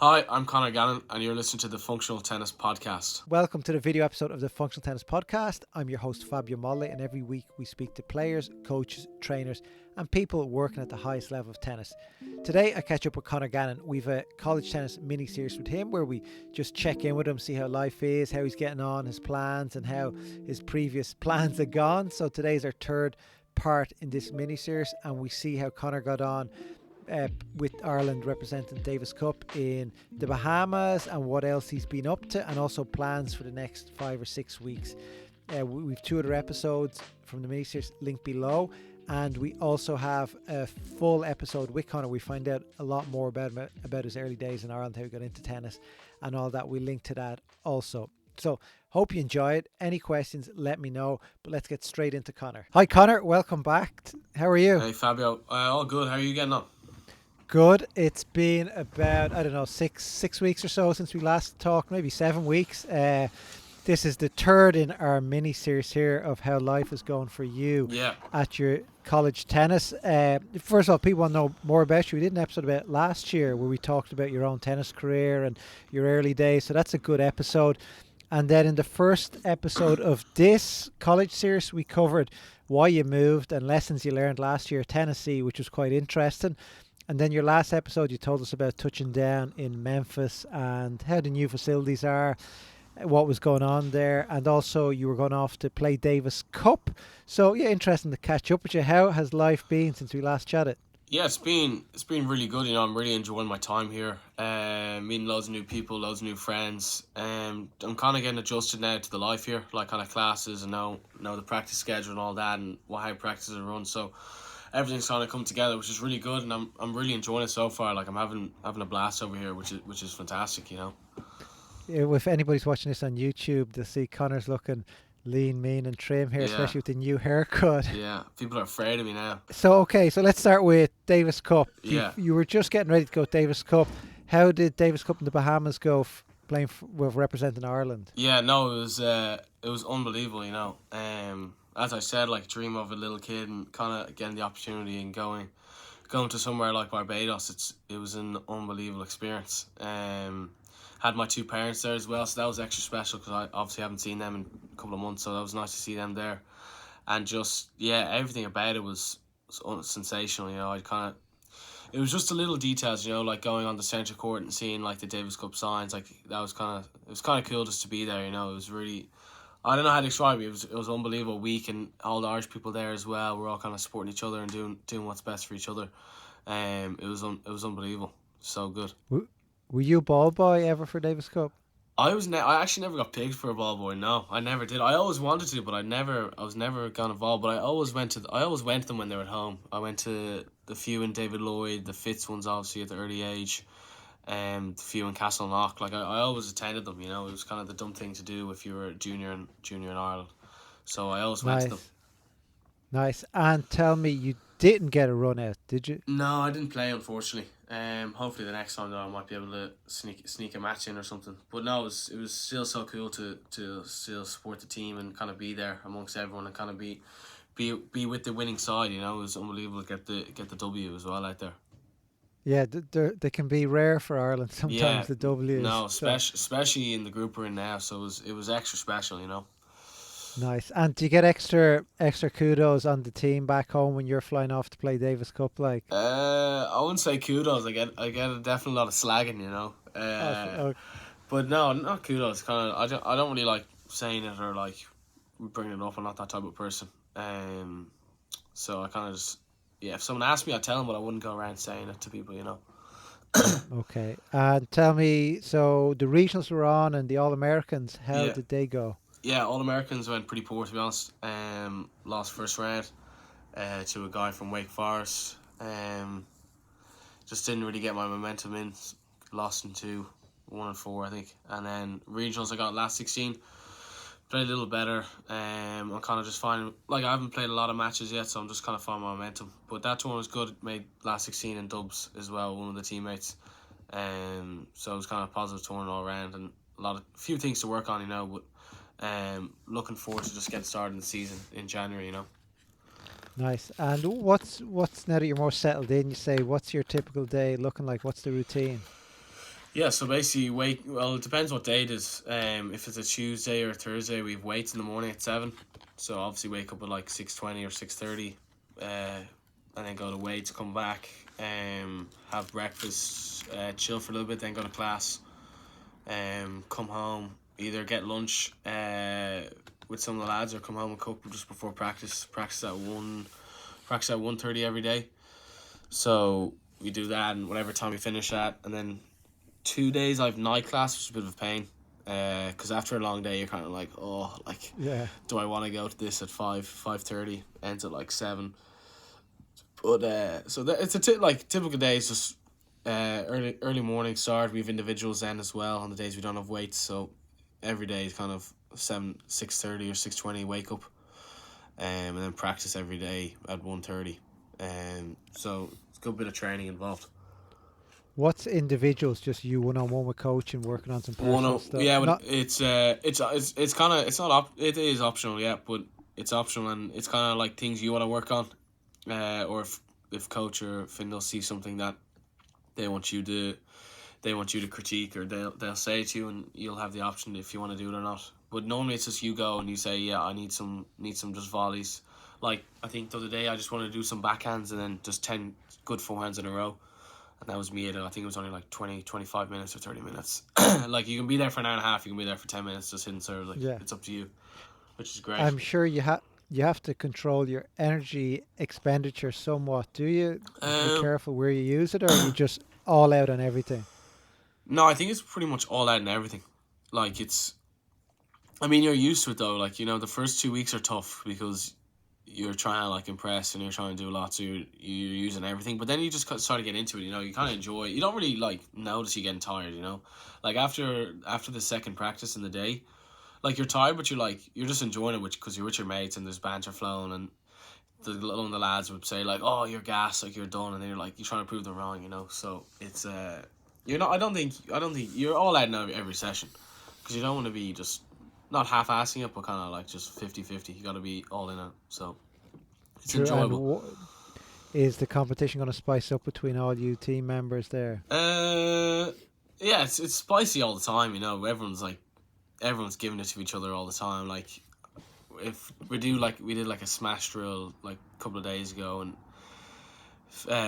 Hi, I'm Connor Gannon, and you're listening to the Functional Tennis Podcast. Welcome to the video episode of the Functional Tennis Podcast. I'm your host, Fabio Molle, and every week we speak to players, coaches, trainers, and people working at the highest level of tennis. Today, I catch up with Connor Gannon. We've a college tennis mini series with him where we just check in with him, see how life is, how he's getting on, his plans, and how his previous plans have gone. So, today's our third part in this mini series, and we see how Connor got on with Ireland representing Davis Cup in the Bahamas and what else he's been up to, and also plans for the next 5 or 6 weeks. We've 2 other episodes from the miniseries linked below, and we also have a full episode with Connor. We find out a lot more about his early days in Ireland, how he got into tennis and all that. We link to that also. So hope you enjoy it. Any questions, let me know. But let's get straight into Connor. Hi Connor, welcome back. How are you? Hey Fabio, all good. How are you getting on? Good. It's been about, I don't know, six weeks or so since we last talked, maybe 7 weeks. This is the third in our mini series here of how life is going for you Yeah. at your college tennis. First of all, people want to know more about you. We did an episode about last year where we talked about your own tennis career and your early days, so that's a good episode. And then in the first episode of this college series, we covered why you moved and lessons you learned last year at Tennessee, which was quite interesting. And then your last episode, you told us about touching down in Memphis and how the new facilities are, what was going on there, and also you were going off to play Davis Cup. So yeah, interesting to catch up with you. How has life been since we last chatted? Yeah, it's been really good. I'm really enjoying my time here. Meeting loads of new people, loads of new friends. I'm kind of getting adjusted now to the life here, like kind of classes and know the practice schedule and all that, and how practices are run. So everything's kind of come together, which is really good, and I'm really enjoying it so far. Like I'm having a blast over here, which is fantastic. If anybody's watching this on YouTube, they'll see Connor's looking lean, mean, and trim here, Yeah, especially with the new haircut. yeah. People are afraid of me now. So let's start with Davis Cup. Yeah. You were just getting ready to go Davis Cup. How did Davis Cup in the Bahamas go playing with representing Ireland? Yeah, no, it was unbelievable. As I said, like dream of a little kid and kind of getting the opportunity and going to somewhere like Barbados. It was an unbelievable experience. Had my 2 parents there as well, so that was extra special because I obviously haven't seen them in a couple of months, so that was nice to see them there. And just everything about it was sensational. It was just the little details, like going on the centre court and seeing like the Davis Cup signs. Like that was it was kind of cool just to be there. It was really, I don't know how to describe it. It was unbelievable week, and all the Irish people there as well. We're all kind of supporting each other and doing what's best for each other. It was unbelievable. So good. Were you ball boy ever for Davis Cup? I actually never got picked for a ball boy. No, I never did. I always wanted to, but I was never gone involved. But I always went to them when they were at home. I went to the few in David Lloyd, the Fitz ones obviously at the early age, the few in Castleknock. Like I always attended them. It was kind of the dumb thing to do if you were a junior in Ireland. So I always went to them. Nice. And tell me, you didn't get a run out, did you? No, I didn't play, unfortunately. Hopefully the next time though I might be able to sneak a match in or something. But no, it was still so cool to still support the team and kind of be there amongst everyone and kind of be with the winning side. It was unbelievable to get the W as well out there. Yeah, they can be rare for Ireland sometimes. Yeah, the W's. no, especially in the group we're in now. So it was extra special. Nice. And do you get extra kudos on the team back home when you're flying off to play Davis Cup? Like, I wouldn't say kudos. I get a definite lot of slagging. But no, not kudos. Kind of, I don't really like saying it or like bringing it up. I'm not that type of person. So I kind of just if someone asked me, I'd tell them, but I wouldn't go around saying it to people. okay. And tell me, so the regionals were on and the All Americans, how Yeah, did they go? yeah. All Americans went pretty poor, to be honest. Lost first round, to a guy from Wake Forest. Just didn't really get my momentum in. Lost in 2, 1 and 4, I think. And then regionals, I got last 16. Played a little better. I'm kind of just finding, like, I haven't played a lot of matches yet, so I'm just kind of finding my momentum. But that tournament was good. Made last 16 in dubs as well, one of the teammates. So it was kind of a positive tournament all around, and few things to work on, But looking forward to just getting started in the season in January. Nice. And what's now that you're more settled in, you say, what's your typical day looking like? What's the routine? Yeah, so basically, well, it depends what day it is. If it's a Tuesday or a Thursday, we have weights in the morning at 7. So obviously, wake up at like 6:20 or 6:30, and then go to weights, come back, have breakfast, chill for a little bit, then go to class, come home, either get lunch with some of the lads or come home and cook just before practice. Practice at 1:30 every day. So we do that, and whatever time we finish at, and then 2 days I have night class, which is a bit of a pain. Because after a long day, you're kind of like, oh, like, Yeah. do I want to go to this at 5:30? Ends at like 7. But so that it's like typical days, just early morning start. We have individuals then as well on the days we don't have weights. So every day is kind of 6:30 or 6:20 wake up, and then practice every day at 1:30. So it's a good bit of training involved. What's individuals? Just you one on one with coach and working on some personal stuff. Yeah, but Not, it's kind of, it's not it is optional, yeah, but it's optional, and it's kind of like things you want to work on, or if coach or Findle see something that they want you to critique, or they'll say it to you, and you'll have the option if you want to do it or not. But normally it's just you go and you say, yeah, I need some just volleys. Like I think the other day I just wanted to do some backhands and then just 10 good forehands in a row. And that was me. I think it was only like 20, 25 minutes or 30 minutes. Like you can be there for an hour and a half, you can be there for 10 minutes just hitting serve. Like yeah. it's up to you, which is great. I'm sure you have to control your energy expenditure somewhat. Do you? Be careful where you use it, or are you just all out on everything? No, I think it's pretty much all out and everything. Like I mean, you're used to it though. Like, the first 2 weeks are tough because you're trying to like impress and you're trying to do a lot, so you're using everything. But then you just start to get into it. You kind of enjoy. You don't really like notice you getting tired. Like after the second practice in the day, like you're tired, but you're just enjoying it, because you're with your mates and there's banter flowing, and one of the lads would say like, "Oh, you're gas, like you're done," and then you're trying to prove them wrong. So it's you're not. I don't think you're all out in every session, because you don't want to be just not half-assing it, but kind of like just 50-50. You got to be all in it. So it's True. enjoyable. And is the competition going to spice up between all you team members there? Yeah, it's spicy all the time. Everyone's giving it to each other all the time. Like if we did like a smash drill like a couple of days ago, and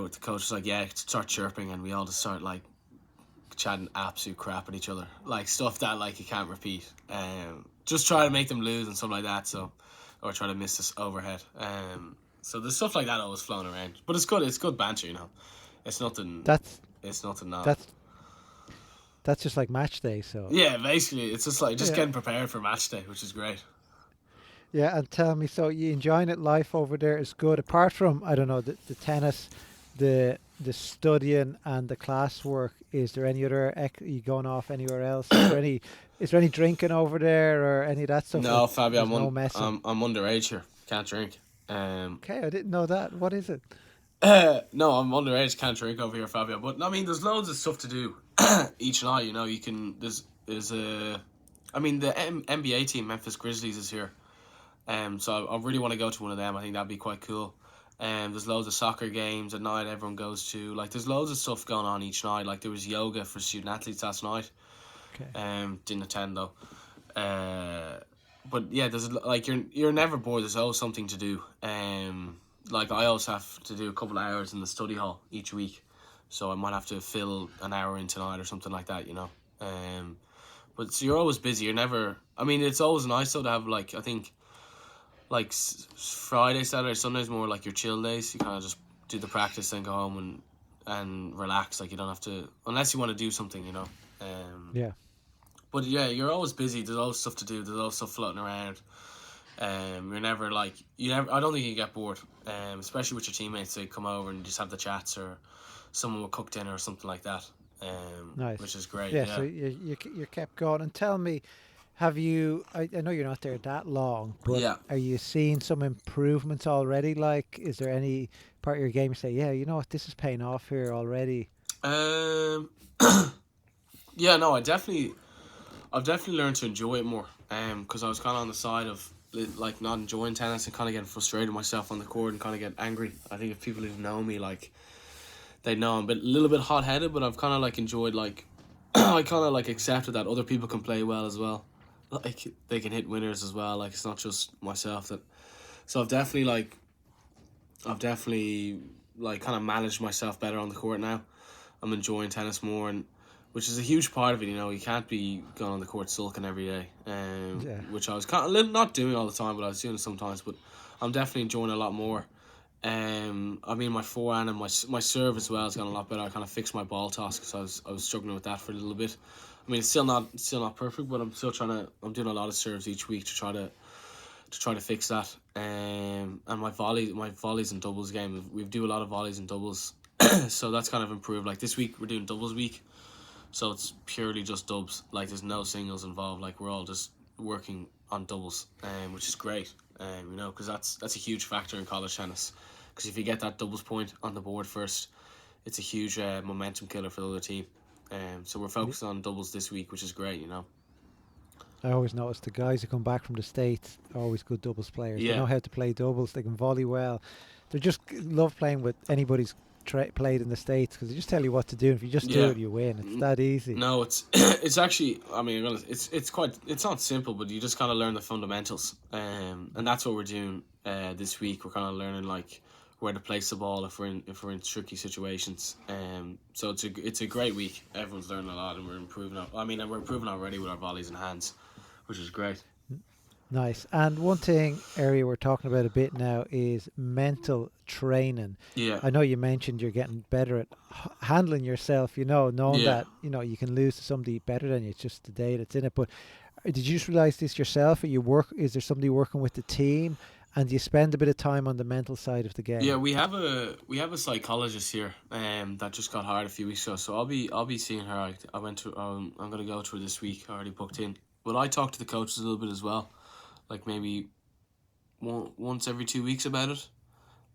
with the coach was like, yeah, start chirping, and we all just start like chatting absolute crap at each other, like stuff that like you can't repeat. Just try to make them lose and stuff like that. So, or try to miss this overhead. So there's stuff like that always flown around, but it's good. It's good banter. It's nothing. It's nothing. That's just like match day. So yeah, basically, it's just like getting prepared for match day, which is great. Yeah, and tell me, so you enjoying it? Life over there is good, apart from, I don't know, the tennis, the studying and the classwork. Is there any other? You going off anywhere else? Is there any drinking over there or any of that stuff? No, Fabio, I'm underage here. Can't drink. Okay, I didn't know that. What is it? No, I'm underage. Can't drink over here, Fabio. But I mean, there's loads of stuff to do each night. You can. There's a. I mean, the NBA team, Memphis Grizzlies, is here. So I really want to go to one of them. I think that'd be quite cool. There's loads of soccer games at night everyone goes to. Like, there's loads of stuff going on each night. Like, there was yoga for student athletes last night. Okay. Didn't attend though. But yeah, there's like you're never bored. There's always something to do. Like I always have to do a couple of hours in the study hall each week, so I might have to fill an hour in tonight or something like that. But so you're always busy. You're never. I mean, it's always nice though to have like, I think, like Friday, Saturday, Sundays more like your chill days. You kind of just do the practice, then go home and relax. Like you don't have to, unless you want to do something. Yeah. But yeah, you're always busy. There's always stuff to do. There's always stuff floating around. You're never like I don't think you get bored. Especially with your teammates, they come over and just have the chats, or someone will cook dinner or something like that. Nice. Which is great. Yeah. So you're kept going. And tell me, have you? I know you're not there that long, but Yeah. are you seeing some improvements already? Like, is there any part of your game you say, yeah, you know what, this is paying off here already? Yeah. No, I've definitely learned to enjoy it more. Because I was kind of on the side of like not enjoying tennis and kind of getting frustrated myself on the court and kind of get angry. I think if people didn't know me, like, they know I'm a little bit hot headed, but I've kind of like enjoyed like I kind of like accepted that other people can play well as well. Like they can hit winners as well. Like it's not just myself that. So I've definitely like kind of managed myself better on the court now. I'm enjoying tennis more, and which is a huge part of it. You know, you can't be going on the court sulking every day, Yeah. which I was kind of not doing all the time, but I was doing it sometimes. But I'm definitely enjoying it a lot more. I mean, my forehand and my serve as well has gotten a lot better. I kind of fixed my ball toss because I was struggling with that for a little bit. I mean, it's still not perfect, but I'm doing a lot of serves each week to try to fix that. And my volleys and doubles game, we do a lot of volleys and doubles, so that's kind of improved. Like this week we're doing doubles week, so it's purely just dubs. Like there's no singles involved. Like we're all just working on doubles, which is great. You know, because that's a huge factor in college tennis. Because if you get that doubles point on the board first, it's a huge momentum killer for the other team. So we're focused on doubles this week, which is great. You know. I always notice the guys who come back from the States are always good doubles players. They Yeah. know how to play doubles. They can volley well. They just love playing with anybody's played in the States because they just tell you what to do. If you just do Yeah. it, you win. It's that easy. No, it's it's actually. I mean, it's not simple, but you just kind of learn the fundamentals, and that's what we're doing this week. We're kind of learning like where to place the ball if we're in tricky situations. So it's a great week. Everyone's learning a lot, and we're improving. And we're improving already with our volleys and hands, which is great. Nice. And one thing area we're talking about a bit now is mental training. Yeah, I know you mentioned you're getting better at handling yourself, knowing yeah. that, you can lose to somebody better than you. It's just the day that's in it. But did you just realize this yourself? Is there somebody working with the team? And do you spend a bit of time on the mental side of the game? Yeah, we have a psychologist here, that just got hired a few weeks ago. So I'll be seeing her. I went to I'm gonna go to her this week. I already booked in. But I talk to the coaches a little bit as well, like maybe once every 2 weeks about it.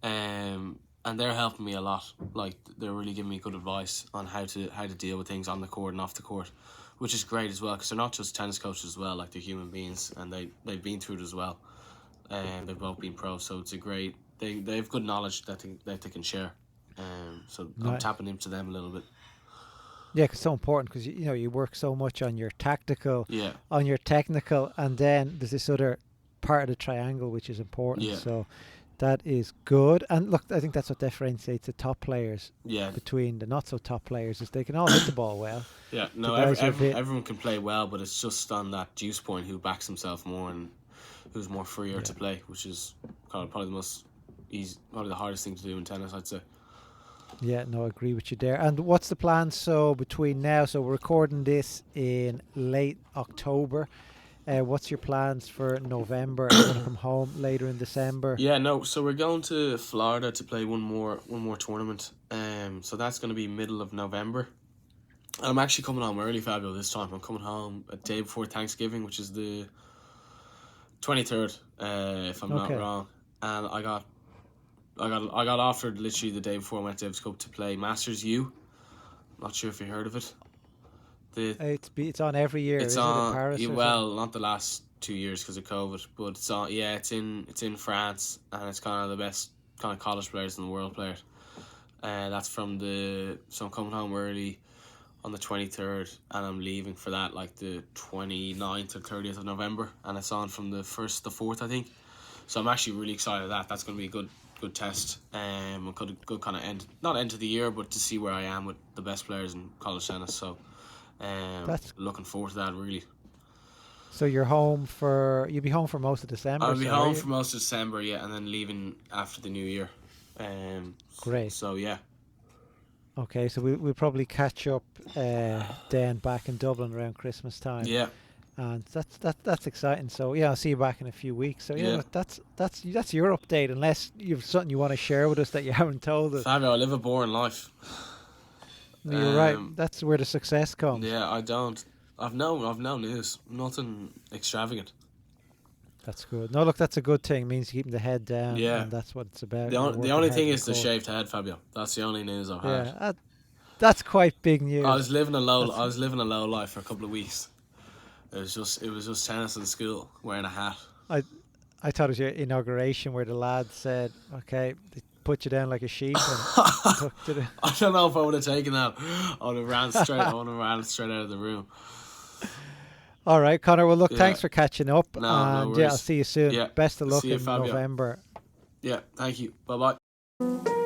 And they're helping me a lot. Like they're really giving me good advice on how to deal with things on the court and off the court, which is great as well because they're not just tennis coaches as well. Like they're human beings and they've been through it as well. And they've both been pros, so it's a great. They have good knowledge that they can share. So I'm Nice. tapping into them a little bit. Yeah, 'cause it's so important because you work so much on your tactical, Yeah, on your technical, and then there's this other part of the triangle which is important. yeah, So that is good. And look, I think that's what differentiates the top players yeah, between the not so top players is they can all hit the ball well. yeah. No, The guys who hit, everyone can play well, but it's just on that juice point who backs himself more and who's more freer to play, which is kind of probably the most easy, probably the hardest thing to do in tennis, I'd say. yeah, no, I agree with you there. And what's the plan? So between now, so we're recording this in late October. What's your plans for November? Are you going to come home later in December? Yeah, no. So we're going to Florida to play one more tournament. So that's going to be middle of November. And I'm actually coming home early, Fabio. This time I'm coming home a day before Thanksgiving, which is the 23rd, if I'm not Okay. wrong. And I got offered literally the day before I went to Davis Cup to play Masters U. Not sure if you heard of it. It's on every year. It's Is it in on. Paris? Or Well, not the last 2 years because of COVID, but it's on. Yeah, it's in France, and it's kind of the best kind of college players in the world players. That's from the. So I'm coming home early on the 23rd, and I'm leaving for that like the 29th or 30th of November, and it's on from the 1st to 4th, I think. So I'm actually really excited at that. That's going to be a good test. A good kind of not end of the year, but to see where I am with the best players in college tennis. So. That's Looking forward to that really. so you'll be home for most of December. I'll be so home for most of December, yeah, and then leaving after the new year. Great. So yeah. Okay, so we'll probably catch up then back in Dublin around Christmas time. Yeah. And that's exciting. So yeah, I'll see you back in a few weeks. So yeah, Yeah. that's your update. Unless you've something you want to share with us that you haven't told us. Fabio, I live a boring life. You're right. That's where the success comes. Yeah, I don't. I've no news. Nothing extravagant. That's good. No, look, that's a good thing. It means you're keeping the head down. Yeah. And that's what it's about. The You're only working hard thing for is the cause. shaved head, Fabio. That's the only news I've Yeah, had. that's quite big news. I was living a low life for a couple of weeks. It was just tennis in school, wearing a hat. I thought it was your inauguration where the lad said, "Okay, the put you down like a sheep and took to the... I don't know if I would have taken that. I would have ran straight. I would have ran straight out of the room. All right, Connor. Well, look, Yeah. thanks for catching up. No and worries. I'll see you soon. Yeah. Best of luck See you, in Fabio. November. Yeah, thank you. Bye bye.